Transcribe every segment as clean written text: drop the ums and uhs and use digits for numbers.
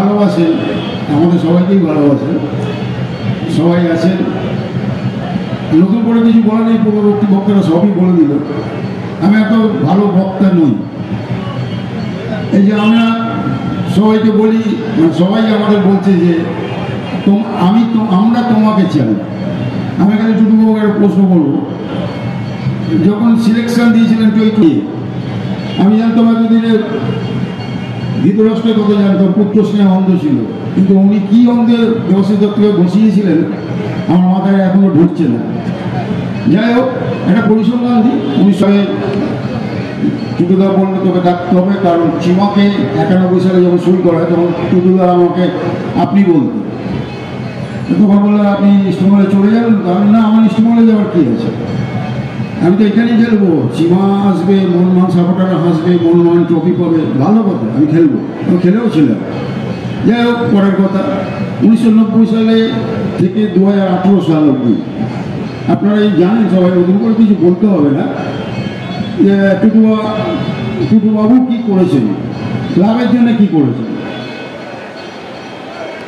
ভালোবাসেন, আমাদের সবাইকেই ভালোবাসেন, সবাই আছেন। নতুন করে কিছু বলা নেই, পূর্ববর্তী বক্তারা সবই বলে দিল। আমি এত ভালো বক্তা নই। এই যে আমরা সবাইকে বলি, সবাই আমাদের বলছে যে আমরা তোমাকে চাই। আমি এখানে টুটুবাবুকে একটা প্রশ্ন করবো, যখন সিলেকশন দিয়েছিলেন আমি জানতাম এতদিনে ধৃতরাষ্ট্রের কথা জানতাম, পুত্র স্নেহ অন্ধ ছিল, কিন্তু উনি কি অন্ধে দেবশ্রী দত্তকে বসিয়েছিলেন আমার মাথায় এখনো ঢুকছে না। যাই হোক, একটা পরিসংখ্যান দিই। উনি সবাই টুটুদা বললে তোকে ডাকতে হবে, কারণ চিমাকে 91 সালে যখন সই করা হয় তখন টুটুদা আমাকে আপনি বলতেন। তখন বললেন আপনি ইস্টবেঙ্গলে চলে যাবেন, কারণ না আমার ইস্টবেঙ্গলে যাওয়ার কী আছে, আমি তো এখানেই খেলবো। চিমা আসবে, মোহনবাগান সাপোর্টাররা হাসবে, মোহনবাগান ট্রফি পাবে, ভালো কথা, আমি খেলবো, আমি খেলেও ছিলাম। যাই হোক, পরের কথা, 1990 সালে থেকে 2018 সাল অবধি আপনারা এই জানেন, সবাই নতুন করে কিছু বলতে হবে না, যে টুটুবাবু কী করেছেন, ক্লাবের জন্য কী করেছেন,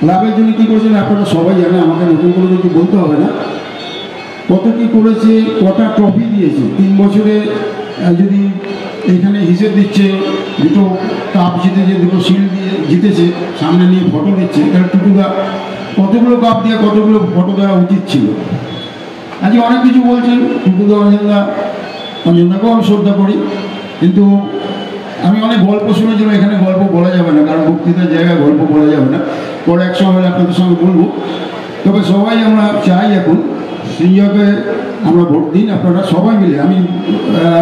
ক্লাবের জন্য কী করেছেন আপনারা সবাই জানেন, আমাকে নতুন করে কিছু বলতে হবে না। কত কী করেছে, কটা ট্রফি দিয়েছে 3 বছরে, যদি এখানে হিসেব দিচ্ছে, 2টো কাপ জিতেছে, 2টো শিল্ড দিয়ে জিতেছে, সামনে নিয়ে ফটো দিচ্ছে, তাহলে টুটুদা কতগুলো কাপ দিয়ে কতগুলো ফটো দেওয়া উচিত ছিল। আজকে অনেক কিছু বলছেন টুটুদা, অঞ্জনদাকেও আমি শ্রদ্ধা করি, কিন্তু আমি অনেক গল্প শুনেছিলাম, এখানে গল্প বলা যাবে না, কারণ বক্তৃতার জায়গায় গল্প বলা যাবে না, পরে এক সময় আপনাদের সঙ্গে বলবো। তবে সবাই আমরা চাই এখন সৃঞ্জয়কে আমরা ভোট দিন, আপনারা সবাই মিলে। আমি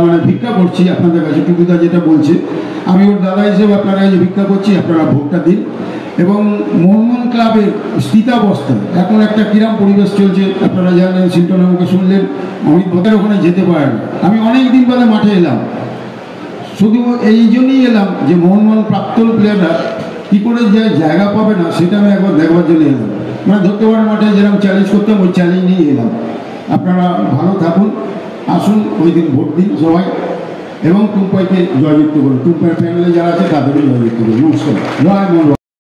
মানে ভিক্ষা করছি আপনাদের কাছে, টুটুদা যেটা বলছে, আমি ওর দাদা হিসেবে আপনারা কাছে ভিক্ষা করছি, আপনারা ভোটটা দিন। এবং মোহনবাগান ক্লাবের স্থিতাবস্থা, এখন একটা কিরম পরিবেশ চলছে আপনারা জানেন, শিল্টনবাবুকে শুনলেন, অমিত ভট্টার ওখানে যেতে পারে না। আমি অনেক দিন বাদে মাঠে এলাম, শুধু এই জন্যই এলাম যে মোহনবাগান প্রাক্তন প্লেয়াররা কী করে জায়গা পাবে না, সেটা আমি একবার দেখবার জন্য এলাম। মানে ধরতে পারেন মাঠে যেরকম চ্যালেঞ্জ করতাম, ওই চ্যালেঞ্জ নিয়ে এলাম। আপনারা ভালো থাকুন, আসুন, ওই দিন ভোট দিন সবাই, এবং টুম্পাইকে জয়যুক্ত করুন, টুম্পাইয়ের ফ্যামিলি যারা আছে তাদেরও জয়যুক্ত করুন। নমস্কার, জয় মোহন।